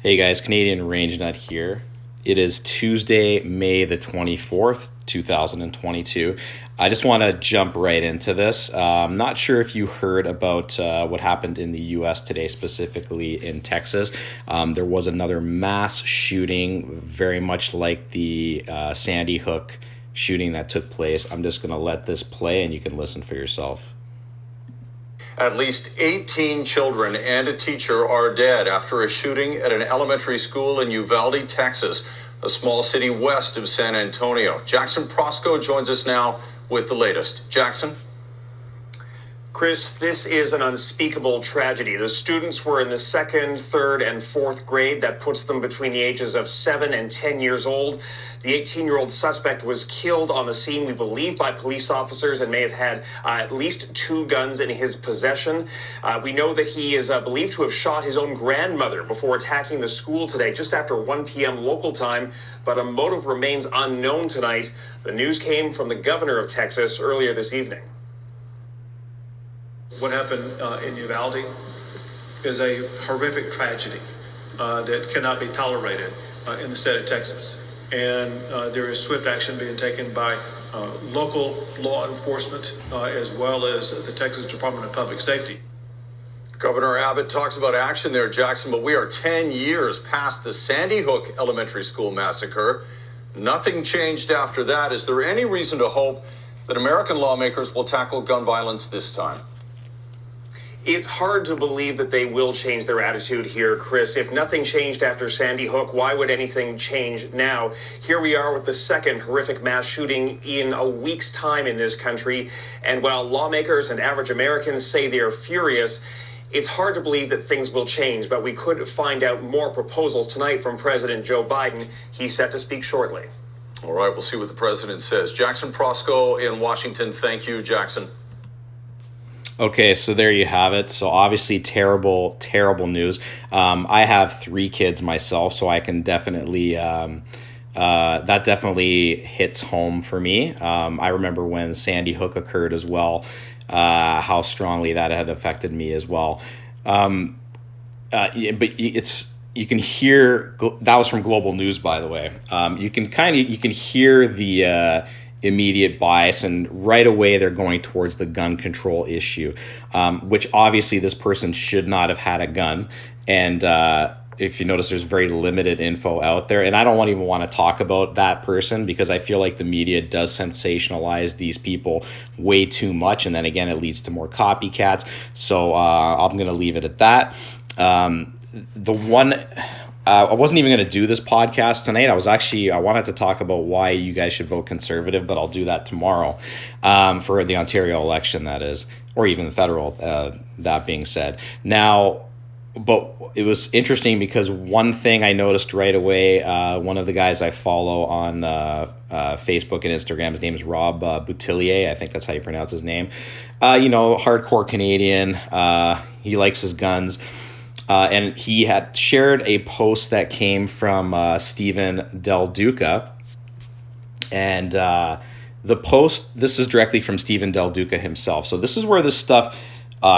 Hey guys, Canadian Range Nut here. It is Tuesday, May the 24th, 2022. I just want to jump right into this. I'm not sure if you heard about what happened in the US today, specifically in Texas. There was another mass shooting, very much like the Sandy Hook shooting that took place. I'm just going to let this play and you can listen for yourself. At least 18 children and a teacher are dead after a shooting at an elementary school in Uvalde, Texas, a small city west of San Antonio. Jackson Prosco joins us now with the latest. Jackson? Chris, this is an unspeakable tragedy. The students were in the second, third, and fourth grade. That puts them between the ages of 7 and 10 years old. The 18-year-old suspect was killed on the scene, we believe, by police officers and may have had at least 2 guns in his possession. We know that he is believed to have shot his own grandmother before attacking the school today, just after 1 p.m. local time, but a motive remains unknown tonight. The news came from the governor of Texas earlier this evening. What happened in Uvalde is a horrific tragedy that cannot be tolerated in the state of Texas. And there is swift action being taken by local law enforcement as well as the Texas Department of Public Safety. Governor Abbott talks about action there, Jackson, but we are 10 years past the Sandy Hook Elementary School massacre. Nothing changed after that. Is there any reason to hope that American lawmakers will tackle gun violence this time? It's hard to believe that they will change their attitude here, Chris. If nothing changed after Sandy Hook, why would anything change now? Here we are with the second horrific mass shooting in a week's time in this country. And while lawmakers and average Americans say they are furious, it's hard to believe that things will change. But we could find out more proposals tonight from President Joe Biden. He's set to speak shortly. All right, we'll see what the president says. Jackson Prosco in Washington. Thank you, Jackson. Okay, so there you have it. So obviously terrible news. I have 3 kids myself, so I can definitely, that definitely hits home for me. I remember when Sandy Hook occurred as well, how strongly that had affected me as well. But you can hear, that was from Global News, by the way. You can hear the immediate bias, and right away they're going towards the gun control issue, which obviously this person should not have had a gun. And if you notice, there's very limited info out there, and I don't even want to talk about that person because I feel like the media does sensationalize these people way too much, and then again it leads to more copycats. So I'm going to leave it at that. I wasn't even going to do this podcast tonight. I wanted to talk about why you guys should vote Conservative, but I'll do that tomorrow for the Ontario election, that is, or even the federal, that being said. Now, but it was interesting because one thing I noticed right away, one of the guys I follow on Facebook and Instagram, his name is Rob Boutillier. I think that's how you pronounce his name. Hardcore Canadian. He likes his guns. And he had shared a post that came from Stephen Del Duca. And the post, this is directly from Stephen Del Duca himself. So this is where this stuff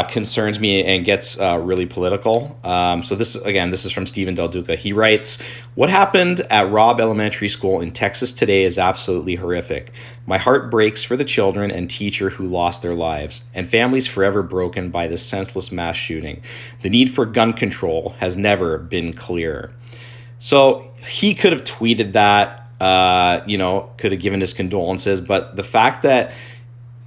concerns me and gets really political. So this is from Stephen Del Duca. He writes, "What happened at Robb Elementary School in Texas today is absolutely horrific. My heart breaks for the children and teacher who lost their lives, and families forever broken by this senseless mass shooting. The need for gun control has never been clearer." So he could have tweeted that, could have given his condolences, but the fact that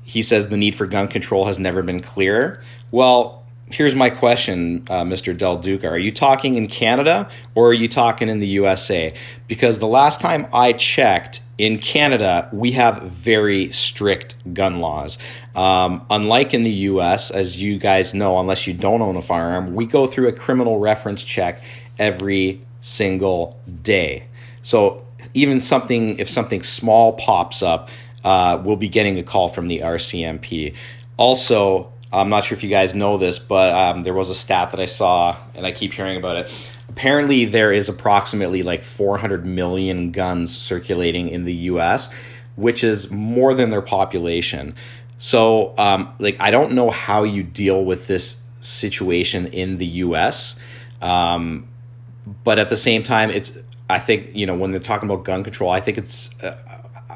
he says the need for gun control has never been clearer. Well, here's my question, Mr. Del Duca. Are you talking in Canada or are you talking in the USA? Because the last time I checked, in Canada, we have very strict gun laws. Unlike in the US, as you guys know, unless you don't own a firearm, we go through a criminal reference check every single day. So even if something small pops up, we'll be getting a call from the RCMP. Also, I'm not sure if you guys know this, but there was a stat that I saw, and I keep hearing about it. Apparently, there is approximately like 400 million guns circulating in the U.S., which is more than their population. So, I don't know how you deal with this situation in the U.S., But at the same time, I think, when they're talking about gun control, I think it's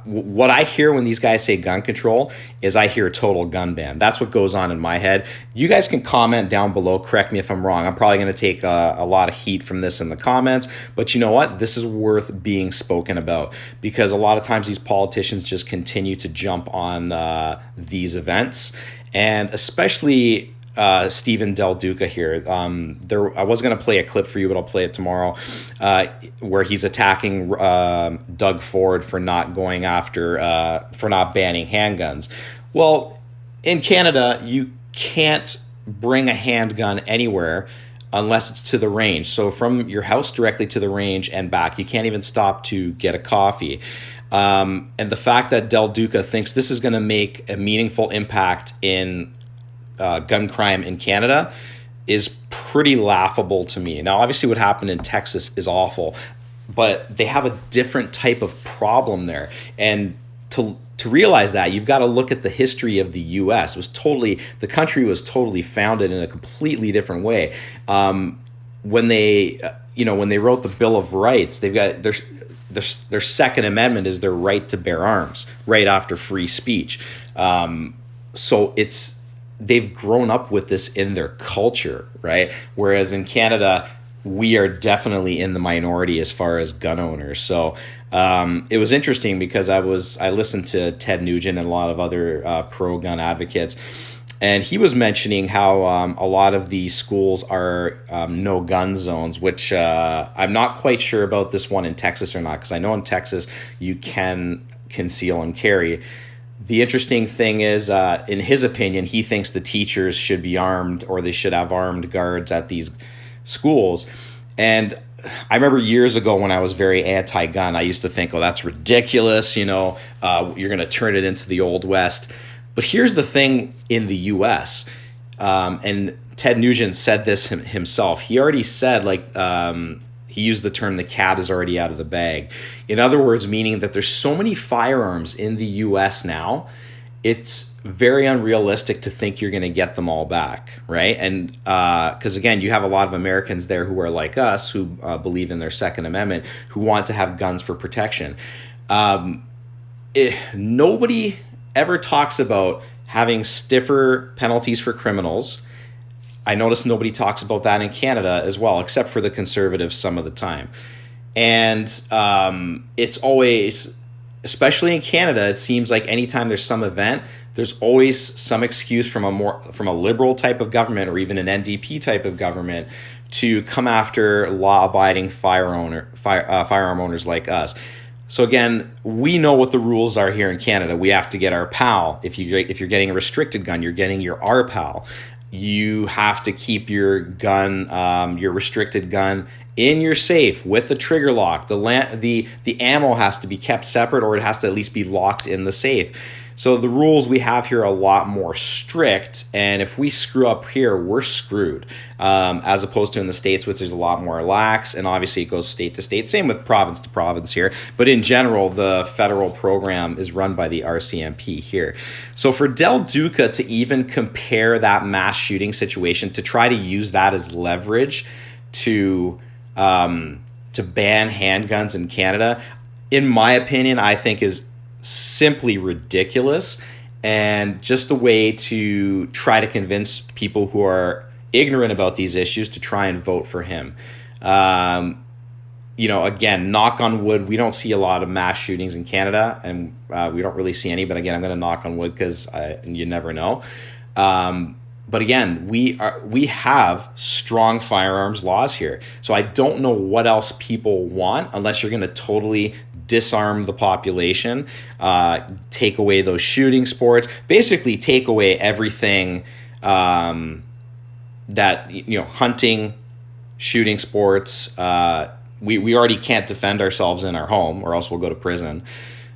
what I hear when these guys say gun control is I hear total gun ban. That's what goes on in my head. You guys can comment down below. Correct me if I'm wrong. I'm probably going to take a lot of heat from this in the comments. But you know what? This is worth being spoken about, because a lot of times these politicians just continue to jump on these events. And especially Stephen Del Duca here. I was going to play a clip for you, but I'll play it tomorrow, where he's attacking Doug Ford for not going after, for not banning handguns. Well, in Canada, you can't bring a handgun anywhere unless it's to the range. So from your house directly to the range and back, you can't even stop to get a coffee. And the fact that Del Duca thinks this is going to make a meaningful impact in gun crime in Canada is pretty laughable to me. Now, obviously what happened in Texas is awful, but they have a different type of problem there. And to realize that, you've got to look at the history of the U.S. The country was totally founded in a completely different way. When they wrote the Bill of Rights, they've got their Second Amendment is their right to bear arms, right after free speech. So they've grown up with this in their culture, right? Whereas in Canada, we are definitely in the minority as far as gun owners. So it was interesting because I listened to Ted Nugent and a lot of other pro-gun advocates, and he was mentioning how a lot of these schools are no-gun zones, which I'm not quite sure about this one in Texas or not, because I know in Texas you can conceal and carry. The interesting thing is, in his opinion, he thinks the teachers should be armed, or they should have armed guards at these schools. And I remember years ago when I was very anti-gun, I used to think, oh, that's ridiculous. You're going to turn it into the Old West. But here's the thing in the U.S., and Ted Nugent said this himself. He already said, he used the term, the cat is already out of the bag. In other words, meaning that there's so many firearms in the U.S. now, it's very unrealistic to think you're going to get them all back, right? And because, again, you have a lot of Americans there who are like us, who believe in their Second Amendment, who want to have guns for protection. Nobody ever talks about having stiffer penalties for criminals. I notice nobody talks about that in Canada as well, except for the Conservatives some of the time. And it's always, especially in Canada, it seems like anytime there's some event, there's always some excuse from a liberal type of government, or even an NDP type of government, to come after law-abiding firearm owners like us. So again, we know what the rules are here in Canada. We have to get our PAL. If you're getting a restricted gun, you're getting your RPAL. You have to keep your gun, your restricted gun, in your safe with the trigger lock. The ammo has to be kept separate, or it has to at least be locked in the safe. So the rules we have here are a lot more strict, and if we screw up here, we're screwed, as opposed to in the States, which is a lot more lax, and obviously it goes state to state. Same with province to province here, but in general, the federal program is run by the RCMP here. So for Del Duca to even compare that mass shooting situation, to try to use that as leverage to ban handguns in Canada, in my opinion, I think is simply ridiculous, and just a way to try to convince people who are ignorant about these issues to try and vote for him. Again, knock on wood, we don't see a lot of mass shootings in Canada, and we don't really see any, but again, I'm going to knock on wood because you never know. But again, we have strong firearms laws here. So I don't know what else people want, unless you're going to totally disarm the population, take away those shooting sports, basically take away everything that, hunting, shooting sports. We already can't defend ourselves in our home, or else we'll go to prison.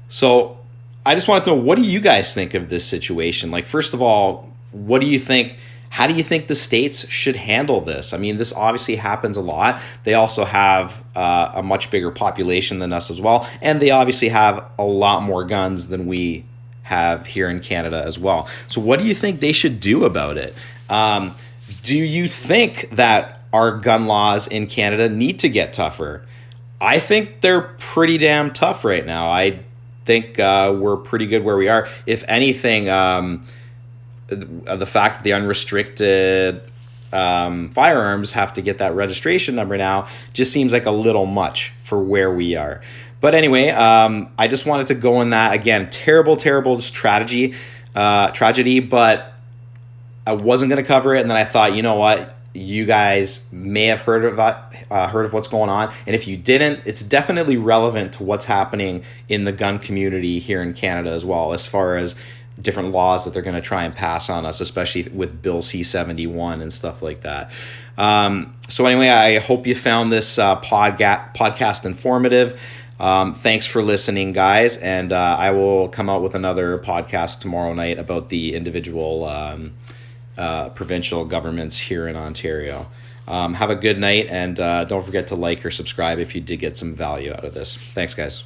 So I just wanted to know, what do you guys think of this situation? Like, first of all, what do you think? How do you think the states should handle this? I mean, this obviously happens a lot. They also have a much bigger population than us as well. And they obviously have a lot more guns than we have here in Canada as well. So what do you think they should do about it? Do you think that our gun laws in Canada need to get tougher. I think they're pretty damn tough right now. I think we're pretty good where we are. If anything, the fact that the unrestricted firearms have to get that registration number now just seems like a little much for where we are. But anyway, I just wanted to go in that. Again, terrible tragedy, but I wasn't going to cover it. And then I thought, you know what? You guys may have heard of what's going on. And if you didn't, it's definitely relevant to what's happening in the gun community here in Canada as well, as far as different laws that they're going to try and pass on us, especially with Bill C-71 and stuff like that. So anyway, I hope you found this podcast informative. Thanks for listening, guys. And I will come out with another podcast tomorrow night about the individual provincial governments here in Ontario. Have a good night, and don't forget to like or subscribe if you did get some value out of this. Thanks, guys.